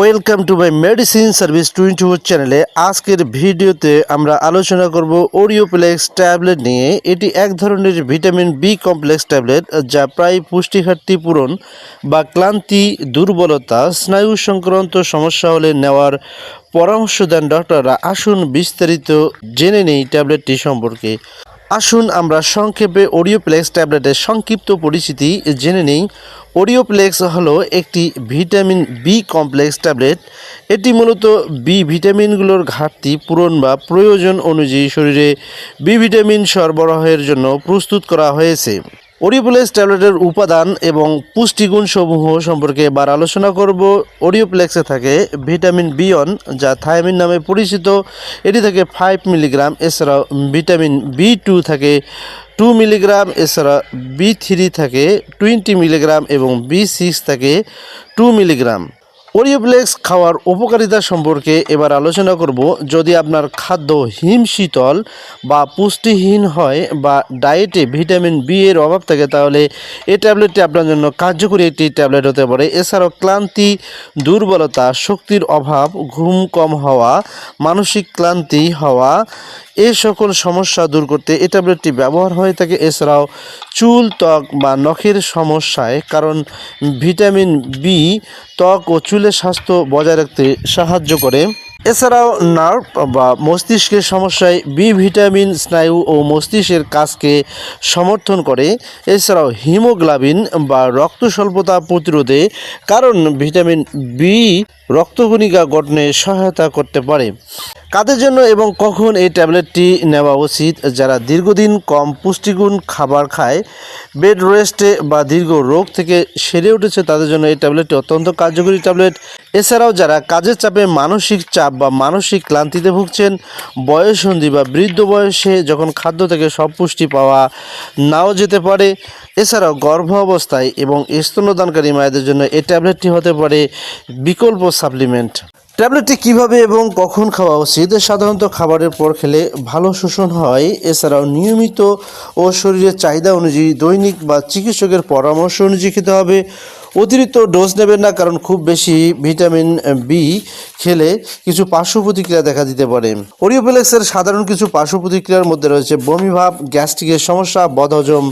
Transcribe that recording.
Welcome to my medicine service 24 চ্যানেলে। আজকের ভিডিওতে আমরা আলোচনা করব ওরিওপ্লেক্স ট্যাবলেট নিয়ে। এটি এক ধরনের ভিটামিন বি কমপ্লেক্স ট্যাবলেট যা প্রায় পুষ্টি ঘাটতি পূরণ বা ক্লান্তি, দুর্বলতা, স্নায়ু সংক্রান্ত সমস্যা হলে নেওয়ার পরামর্শ দেন ডক্টররা। আসুন বিস্তারিত জেনে নেই ট্যাবলেটটি সম্পর্কে। আসুন আমরা সংক্ষেপে ওরিওপ্লেক্স ট্যাবলেটের সংক্ষিপ্ত পরিচিতি জেনে নিই। ওরিওপ্লেক্স হলো একটি ভিটামিন বি কমপ্লেক্স ট্যাবলেট। এটি মূলত বি ভিটামিনগুলোর ঘাটতি পূরণ বা প্রয়োজন অনুযায়ী শরীরে বি ভিটামিন সরবরাহের জন্য প্রস্তুত করা হয়েছে। ওরিওপ্লেক্স ট্যাবলেটের উপাদান এবং পুষ্টিগুণ সমূহ সম্পর্কে এবার আলোচনা করব। ওরিওপ্লেক্সে থাকে ভিটামিন বি1 যা থায়ামিন নামে পরিচিত, এটি থাকে 5 মিলিগ্রাম। এছাড়াও ভিটামিন বি2 থাকে 2 মিলিগ্রাম। এছাড়া বি3 থাকে 20 মিলিগ্রাম এবং বি6 থাকে 2 মিলিগ্রাম। ওরিওপ্লেক্স খাওয়ার উপকারিতা সম্পর্কে এবার আলোচনা করব। যদি আপনার খাদ্য হিমশীতল বা পুষ্টিহীন হয় বা ডায়েটে ভিটামিন বি এর অভাব থাকে, তাহলে এই ট্যাবলেটটি আপনার জন্য কার্যকরী একটি ট্যাবলেট হতে পারে। এছাড়াও ক্লান্তি, দুর্বলতা, শক্তির অভাব, ঘুম কম হওয়া, মানসিক ক্লান্তি হওয়া, এই সকল সমস্যা দূর করতে এই ট্যাবলেটটি ব্যবহার হয়ে থাকে। এছাড়াও চুল, ত্বক বা নখের সমস্যায়, কারণ ভিটামিন বি ত্বক ও চুলের স্বাস্থ্য বজায় রাখতে সাহায্য করে। এছাড়াও নার্ভ বা মস্তিষ্কের সমস্যায় বি ভিটামিন স্নায়ু ও মস্তিষ্কের কাজকে সমর্থন করে। এছাড়াও হিমোগ্লোবিন বা রক্ত স্বল্পতা প্রতিরোধে, কারণ ভিটামিন বি রক্তকণিকা গঠনে সহায়তা করতে পারে। কাদের জন্য এবং কখন এই ট্যাবলেটটি নেওয়া উচিত? যারা দীর্ঘদিন কম পুষ্টিগুণ খাবার খায়, বেড রেস্টে বা দীর্ঘ রোগ থেকে সেরে উঠেছে, তাদের জন্য এই ট্যাবলেটটি অত্যন্ত কার্যকরী ট্যাবলেট। এছাড়াও যারা কাজের চাপে মানসিক চাপ বা মানসিক ক্লান্তিতে ভুগছেন, বয়ঃসন্ধি বা বৃদ্ধ বয়সে যখন খাদ্য থেকে সব পুষ্টি পাওয়া নাও যেতে পারে। এছাড়াও গর্ভ অবস্থায় এবং স্তন্যদানকারী মায়েদের জন্য এই ট্যাবলেটটি হতে পারে বিকল্প সাপ্লিমেন্ট। ট্যাবলেটটি কিভাবে এবং কখন খাওয়া উচিত? সাধারণত খাবারের পর খেলে ভালো শোষণ হয়। এছাড়াও নিয়মিত ও শরীরের চাহিদা অনুযায়ী দৈনিক বা চিকিৎসকের পরামর্শ অনুযায়ী খেতে হবে। অতিরিক্ত ডোজ নেবেন না, কারণ খুব বেশি ভিটামিন বি খেলে কিছু পার্শ্ব প্রতিক্রিয়া দেখা দিতে পারে। ওরিওপ্লেক্সের সাধারণ কিছু পার্শ্ব প্রতিক্রিয়ার মধ্যে রয়েছে বমিভাব, গ্যাস্ট্রিকের সমস্যা, বদহজম,